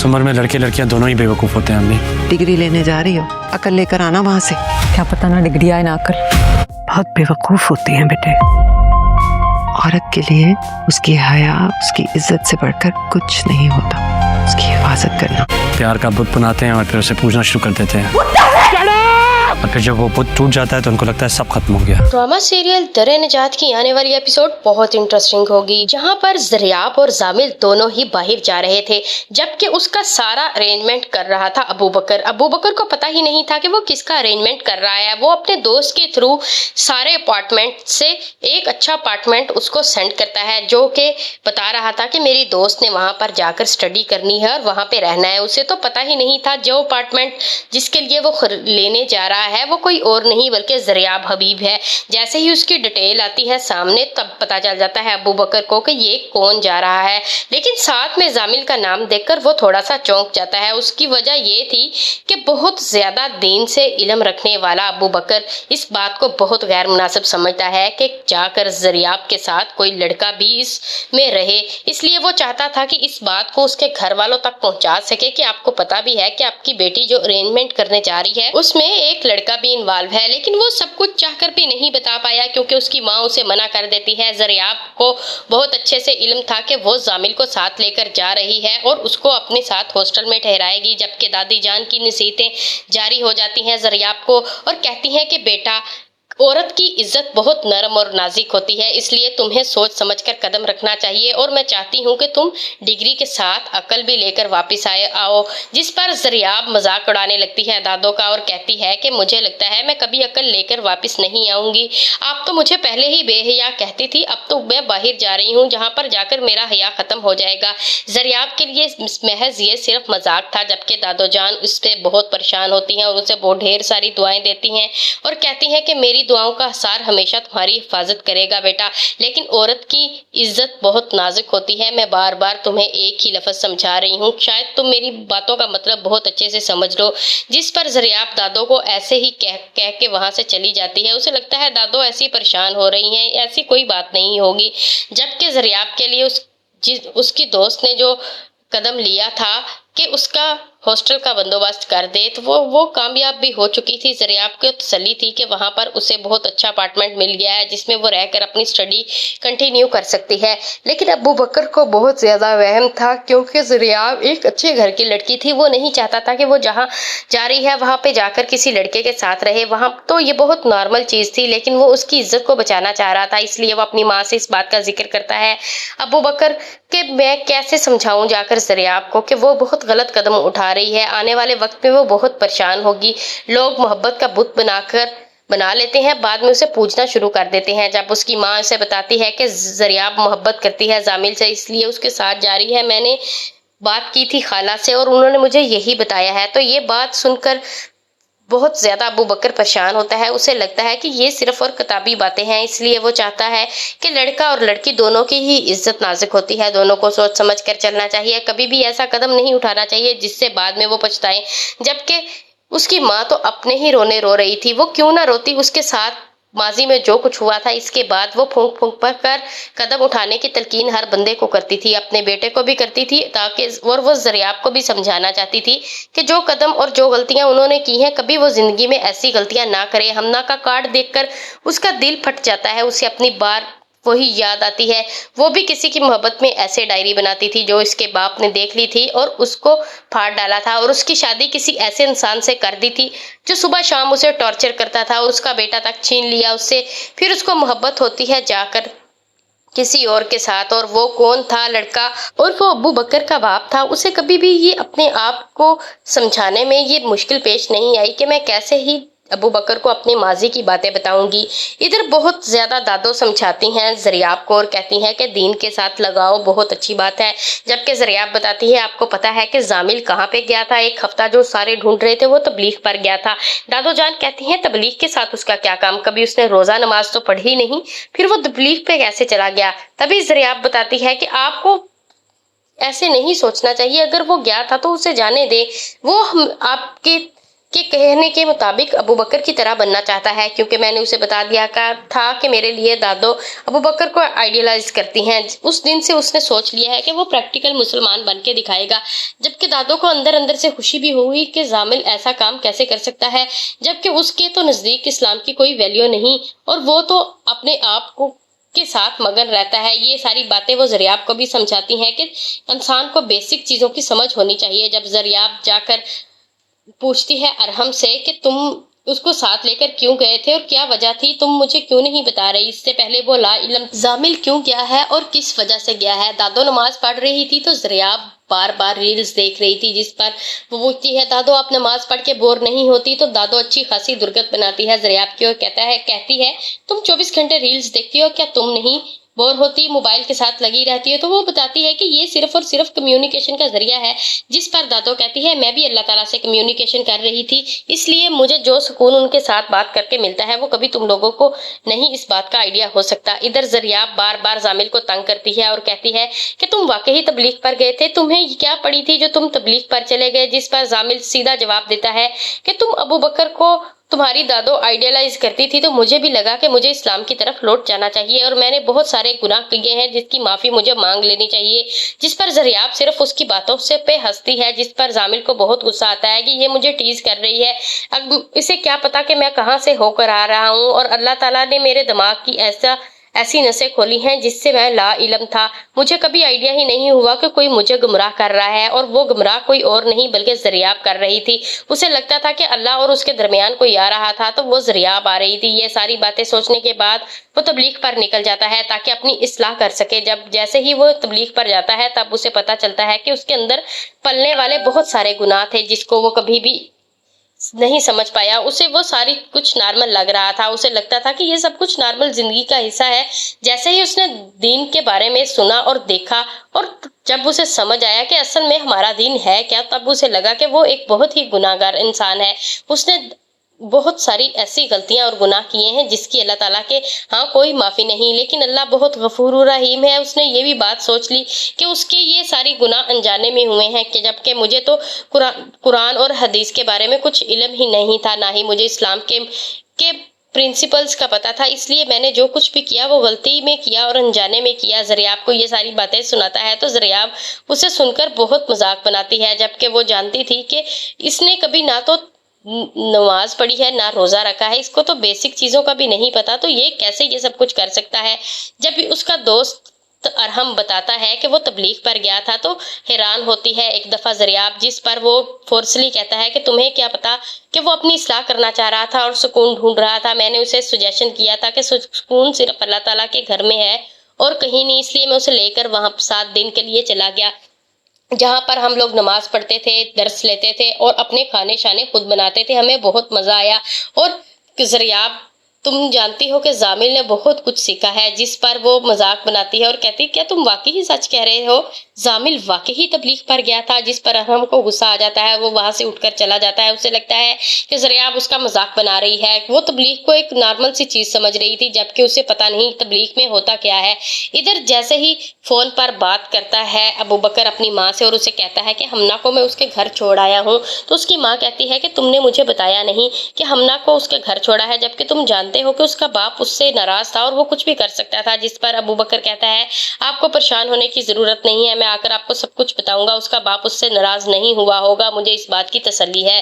उम्र में लड़के लड़कियां दोनों ही बेवकूफ़ होते हैं अम्मी। डिग्री लेने जा रही हो, अकल लेकर आना वहाँ से। क्या पता ना डिग्री आए ना अकल। बहुत बेवकूफ होती हैं बेटे। औरत के लिए उसकी हया, उसकी इज्जत से बढ़कर कुछ नहीं होता। उसकी हिफाजत करना। प्यार का बुत बनाते हैं और फिर उसे पूजना शुरू कर देते हैं, और फिर जब वो बुत टूट जाता है तो उनको लगता है सब खत्म हो गया। ड्रामा सीरियल दर निजात की आने वाली एपिसोड बहुत इंटरेस्टिंग होगी, जहां पर ज़रियाब और जामिल दोनों ही बाहर जा रहे थे, जबकि उसका सारा अरेंजमेंट कर रहा था अबू बकर। अबू बकर को पता ही नहीं था कि वो किसका अरेंजमेंट कर रहा है। वो अपने दोस्त के थ्रू सारे अपार्टमेंट से एक अच्छा अपार्टमेंट उसको सेंड करता है, जो कि बता रहा था कि मेरी दोस्त ने वहां पर जाकर स्टडी करनी है और वहां पे रहना है। उसे तो पता ही नहीं था जो अपार्टमेंट जिसके लिए वो लेने जा रहा है वो कोई और नहीं बल्कि ज़रियाब हबीब है। जैसे ही उसकी डिटेल आती है सामने, तब पता चल जाता है अबू बकर को कि ये कौन जा रहा है। लेकिन साथ में जामिल का नाम देखकर वो थोड़ा सा चौंक जाता है। उसकी वजह ये थी कि बहुत ज़्यादा दीन से इल्म रखने वाला अबू बकर इस बात को बहुत गैर मुनासिब समझता है कि जाकर ज़रियाब के साथ कोई लड़का भी इसमें रहे। इसलिए वो चाहता था कि इस बात को उसके घर वालों तक पहुँचा सके कि आपको पता भी है कि आपकी बेटी जो अरेंजमेंट करने जा रही है उसमें एक लड़का भी इन्वॉल्व है। लेकिन वो सब कुछ चाहकर भी नहीं बता पाया, क्योंकि उसकी माँ उसे मना कर देती है। ज़रियाब को बहुत अच्छे से इल्म था कि वो जामिल को साथ लेकर जा रही है और उसको अपने साथ हॉस्टल में ठहराएगी, जबकि दादी जान की नसीहतें जारी हो जाती हैं ज़रियाब को और कहती हैं कि बेटा, औरत की इज्जत बहुत नरम और नाजुक होती है, इसलिए तुम्हें सोच समझकर कदम रखना चाहिए और मैं चाहती हूँ कि तुम डिग्री के साथ अकल भी लेकर वापस आओ। जिस पर ज़रियाब मजाक उड़ाने लगती है दादों का और कहती है कि मुझे लगता है मैं कभी अकल लेकर वापस नहीं आऊँगी। आप तो मुझे पहले ही बेहया कहती थी, अब तो मैं बाहर जा रही हूँ जहाँ पर जाकर मेरा हया ख़त्म हो जाएगा। ज़रियाब के लिए महज ये सिर्फ मजाक था, जबकि दादो जान उस पर बहुत परेशान होती हैं और उसे बहुत ढेर सारी दुआएं देती हैं और कहती हैं कि मेरी दुआओं का असर हमेशा तुम्हारी हिफाजत करेगा बेटा। लेकिन औरत की इज्जत बहुत नाजुक होती है। मैं बार बार तुम्हें एक ही लफ्ज़ समझा रही हूँ, शायद तुम मेरी बातों का मतलब बहुत अच्छे से समझ लो। जिस पर ज़रियाब दादो को ऐसे ही कह के वहाँ से चली जाती है। उसे लगता है दादो ऐसी परेशान हो रही हैं, ऐसी कोई बात नहीं होगी। जबकि ज़रियाब के लिए उसकी दोस्त ने जो कदम लिया था कि उसका हॉस्टल का बंदोबस्त कर दे, तो वो कामयाब भी हो चुकी थी। ज़रियाब को तसल्ली थी कि वहाँ पर उसे बहुत अच्छा अपार्टमेंट मिल गया है जिसमें वो रहकर अपनी स्टडी कंटिन्यू कर सकती है। लेकिन अबू बकर को बहुत ज़्यादा वहम था, क्योंकि ज़रियाब एक अच्छे घर की लड़की थी। वो नहीं चाहता था कि वो जहाँ जा रही है वहाँ पे जाकर किसी लड़के के साथ रहे। वहाँ तो ये बहुत नॉर्मल चीज़ थी, लेकिन वो उसकी इज्जत को बचाना चाह रहा था। इसलिए वो अपनी माँ से इस बात का जिक्र करता है अबू बकर कि मैं कैसे समझाऊं जाकर ज़रियाब को कि वो बहुत गलत कदम उठा रही है। आने वाले वक्त में वो बहुत परेशान होगी। लोग मोहब्बत का बुत बना लेते हैं, बाद में उसे पूछना शुरू कर देते हैं। जब उसकी माँ उसे बताती है कि ज़रियाब मोहब्बत करती है जामिल से, इसलिए उसके साथ जा रही है, मैंने बात की थी खाला से और उन्होंने मुझे यही बताया है, तो ये बात सुनकर बहुत ज़्यादा अबू बकर परेशान होता है। उसे लगता है कि ये सिर्फ और किताबी बातें हैं, इसलिए वो चाहता है कि लड़का और लड़की दोनों की ही इज्जत नाजुक होती है, दोनों को सोच समझ कर चलना चाहिए। कभी भी ऐसा कदम नहीं उठाना चाहिए जिससे बाद में वो पछताए। जबकि उसकी माँ तो अपने ही रोने रो रही थी। वो क्यों ना रोती, उसके साथ माजी में जो कुछ हुआ था इसके बाद वो फूंक फूंक पर कर कदम उठाने की तलकीन हर बंदे को करती थी, अपने बेटे को भी करती थी, ताकि और वो ज़रियाब को भी समझाना चाहती थी कि जो कदम और जो गलतियां उन्होंने की हैं कभी वो ज़िंदगी में ऐसी गलतियां ना करे। हमना का कार्ड देखकर उसका दिल फट जाता है, उसे अपनी बार वही याद आती है। वो भी किसी की मोहब्बत में ऐसे डायरी बनाती थी जो इसके बाप ने देख ली थी और उसको फाड़ डाला था, और उसकी शादी किसी ऐसे इंसान से कर दी थी जो सुबह शाम उसे टॉर्चर करता था और उसका बेटा तक छीन लिया उससे। फिर उसको मोहब्बत होती है जाकर किसी और के साथ, और वो कौन था लड़का, और वो अबू बकर का बाप था। उसे कभी भी ये अपने आप को समझाने में ये मुश्किल पेश नहीं आई कि मैं कैसे ही अबू बकर को अपनी माजी की बातें बताऊंगी। इधर बहुत ज़्यादा दादो समझाती हैं ज़रियाब को और कहती हैं कि दीन के साथ लगाओ, बहुत अच्छी बात है। जबकि ज़रियाब बताती है आपको पता है कि जामिल कहाँ पे गया था, एक हफ्ता जो सारे ढूंढ रहे थे वो तबलीग पर गया था। दादो जान कहती हैं तबलीग के साथ उसका क्या काम, कभी उसने रोज़ा नमाज तो पढ़ी नहीं, फिर वो तबलीग पे कैसे चला गया। तभी ज़रियाब बताती है कि आपको ऐसे नहीं सोचना चाहिए, अगर वो गया था तो उसे जाने दे, वो आपके کے کہنے کے مطابق ابو بکر کی طرح بننا چاہتا ہے، کیونکہ میں نے اسے بتا دیا تھا کہ میرے لیے دادو ابو بکر کو آئیڈیلائز کرتی ہیں۔ اس دن سے اس نے سوچ لیا ہے کہ وہ پریکٹیکل مسلمان بن کے دکھائے گا، جبکہ دادو کو اندر اندر سے خوشی بھی ہوئی کہ زامل ایسا کام کیسے کر سکتا ہے، جبکہ اس کے تو نزدیک اسلام کی کوئی ویلیو نہیں اور وہ تو اپنے آپ کو کے ساتھ مگن رہتا ہے۔ یہ ساری باتیں وہ زریاب کو بھی سمجھاتی ہیں کہ انسان کو بیسک چیزوں کی سمجھ ہونی چاہیے۔ جب زریاب جا کر پوچھتی ہے ارحم سے کہ تم اس کو ساتھ لے کر کیوں گئے تھے اور کیا وجہ تھی، تم مجھے کیوں نہیں بتا رہی، اس سے پہلے وہ لا علم زامل کیوں گیا ہے اور کس وجہ سے گیا ہے۔ دادو نماز پڑھ رہی تھی تو زریاب بار بار ریلز دیکھ رہی تھی، جس پر وہ پوچھتی ہے دادو آپ نماز پڑھ کے بور نہیں ہوتی، تو دادو اچھی خاصی درگت بناتی ہے زریاب کی اور کہتی ہے تم 24 گھنٹے ریلز دیکھتی ہو، کیا تم نہیں بور ہوتی، موبائل کے ساتھ لگی رہتی ہے؟ تو وہ بتاتی ہے کہ یہ صرف اور صرف کمیونیکیشن کا ذریعہ ہے، جس پر دادو کہتی ہے میں بھی اللہ تعالیٰ سے کمیونیکیشن کر رہی تھی، اس لیے مجھے جو سکون ان کے ساتھ بات کر کے ملتا ہے وہ کبھی تم لوگوں کو نہیں اس بات کا آئیڈیا ہو سکتا۔ ادھر زریاب بار بار زامل کو تنگ کرتی ہے اور کہتی ہے کہ تم واقعی تبلیغ پر گئے تھے، تمہیں کیا پڑی تھی جو تم تبلیغ پر چلے گئے، جس پر زامل سیدھا جواب دیتا ہے کہ تم ابو بکر کو تمہاری دادو آئیڈیلائز کرتی تھی تو مجھے بھی لگا کہ مجھے اسلام کی طرف لوٹ جانا چاہیے اور میں نے بہت سارے گناہ کیے ہیں جس کی معافی مجھے مانگ لینی چاہیے، جس پر زریاب صرف اس کی باتوں سے پہ ہنستی ہے، جس پر زامل کو بہت غصہ آتا ہے کہ یہ مجھے ٹیز کر رہی ہے، اب اسے کیا پتا کہ میں کہاں سے ہو کر آ رہا ہوں اور اللہ تعالیٰ نے میرے دماغ کی ایسی نسیں کھولی ہیں جس سے میں لا علم تھا، مجھے کبھی آئیڈیا ہی نہیں ہوا کہ کوئی مجھے گمراہ کر رہا ہے اور وہ گمراہ کوئی اور نہیں بلکہ زریاب کر رہی تھی۔ اسے لگتا تھا کہ اللہ اور اس کے درمیان کوئی آ رہا تھا تو وہ زریاب آ رہی تھی۔ یہ ساری باتیں سوچنے کے بعد وہ تبلیغ پر نکل جاتا ہے تاکہ اپنی اصلاح کر سکے۔ جیسے ہی وہ تبلیغ پر جاتا ہے تب اسے پتا چلتا ہے کہ اس کے اندر پلنے والے بہت سارے گناہ تھے جس کو وہ کبھی بھی نہیں سمجھ پایا۔ اسے وہ ساری کچھ نارمل لگ رہا تھا، اسے لگتا تھا کہ یہ سب کچھ نارمل زندگی کا حصہ ہے۔ جیسے ہی اس نے دین کے بارے میں سنا اور دیکھا اور جب اسے سمجھ آیا کہ اصل میں ہمارا دین ہے کیا، تب اسے لگا کہ وہ ایک بہت ہی گناہگار انسان ہے۔ اس نے بہت ساری ایسی غلطیاں اور گناہ کیے ہیں جس کی اللہ تعالیٰ کے ہاں کوئی معافی نہیں، لیکن اللہ بہت غفور رحیم ہے۔ اس نے یہ بھی بات سوچ لی کہ اس کے یہ ساری گناہ انجانے میں ہوئے ہیں کہ جبکہ مجھے تو قرآن اور حدیث کے بارے میں کچھ علم ہی نہیں تھا، نہ ہی مجھے اسلام کے پرنسپلز کا پتا تھا، اس لیے میں نے جو کچھ بھی کیا وہ غلطی میں کیا اور انجانے میں کیا۔ زریاب کو یہ ساری باتیں سناتا ہے تو زریاب اسے سن کر بہت مذاق بناتی ہے، جبکہ وہ جانتی تھی کہ اس نے کبھی نہ تو نماز پڑھی ہے نہ روزہ رکھا ہے، اس کو تو بیسک چیزوں کا بھی نہیں پتا، تو یہ کیسے یہ سب کچھ کر سکتا ہے۔ جب اس کا دوست ارحم بتاتا ہے کہ وہ تبلیغ پر گیا تھا تو حیران ہوتی ہے ایک دفعہ زریاب، جس پر وہ فورسلی کہتا ہے کہ تمہیں کیا پتا کہ وہ اپنی اصلاح کرنا چاہ رہا تھا اور سکون ڈھونڈ رہا تھا، میں نے اسے سجیشن کیا تھا کہ سکون صرف اللہ تعالیٰ کے گھر میں ہے اور کہیں نہیں، اس لیے میں اسے لے کر وہاں 7 دن کے لیے چلا گیا جہاں پر ہم لوگ نماز پڑھتے تھے، درس لیتے تھے اور اپنے کھانے شانے خود بناتے تھے، ہمیں بہت مزہ آیا۔ اور زریاب تم جانتی ہو کہ زامل نے بہت کچھ سیکھا ہے، جس پر وہ مذاق بناتی ہے اور کہتی کیا تم واقعی ہی سچ کہہ رہے ہو؟ زامل واقعی تبلیغ پر گیا تھا، جس پر ارحم کو غصہ آ جاتا ہے، وہ وہاں سے اٹھ کر چلا جاتا ہے۔ اسے لگتا ہے کہ زریاب اس کا مذاق بنا رہی ہے، وہ تبلیغ کو ایک نارمل سی چیز سمجھ رہی تھی جبکہ اسے پتا نہیں تبلیغ میں ہوتا کیا ہے۔ ادھر جیسے ہی فون پر بات کرتا ہے ابو بکر اپنی ماں سے اور اسے کہتا ہے کہ ہمنا کو میں اس کے گھر چھوڑ آیا ہوں، تو اس کی ماں کہتی ہے کہ تم نے مجھے بتایا نہیں کہ ہمنا کو اس کے گھر چھوڑا ہے، جبکہ تم جانتے ہو کہ اس کا باپ اس سے ناراض تھا اور وہ کچھ بھی کر سکتا تھا، جس پر ابو بکر کہتا ہے آپ کو پریشان ہونے کی ضرورت نہیں ہے، میں آ کر آپ کو سب کچھ بتاؤں گا، اس کا باپ اس سے ناراض نہیں ہوا ہوگا، مجھے اس بات کی تسلی ہے۔